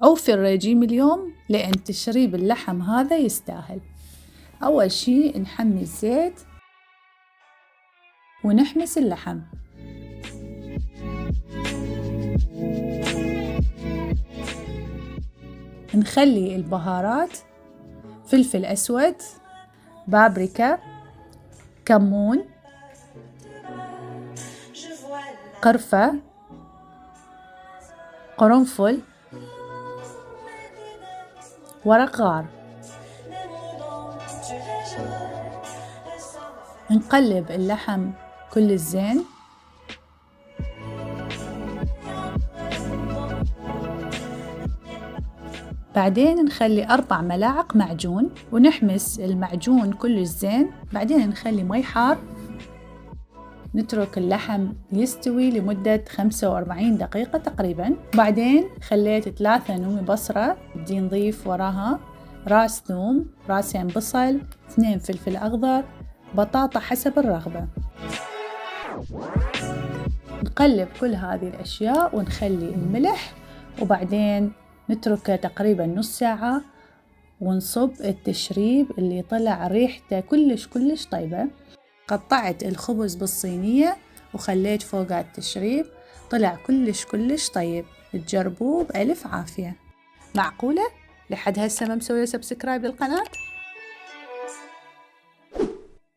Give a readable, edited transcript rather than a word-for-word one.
أوفي الرجيم اليوم لأن تشريب اللحم هذا يستاهل. أول شي نحمي الزيت ونحمس اللحم. نخلي البهارات فلفل أسود، بابريكا، كمون، قرفة، قرنفل، ورق غار. نقلب اللحم كل الزين. بعدين نخلي 4 ملاعق معجون ونحمس المعجون كل الزين. بعدين نخلي مي حار، نترك اللحم يستوي لمدة 45 دقيقة تقريبا. بعدين خليت 3 نومي بصرة، بدي نضيف وراها راس ثوم، راسين بصل، 2 فلفل أخضر، بطاطا حسب الرغبة. نقلب كل هذه الأشياء ونخلي الملح، وبعدين نتركه تقريبا نص ساعة ونصب التشريب اللي طلع ريحته كلش طيبة. قطعت الخبز بالصينية وخليت فوقها التشريب، طلع كلش طيب. تجربوه بألف عافية. معقولة؟ لحد هسه ما مسوي سبسكرايب للقناة؟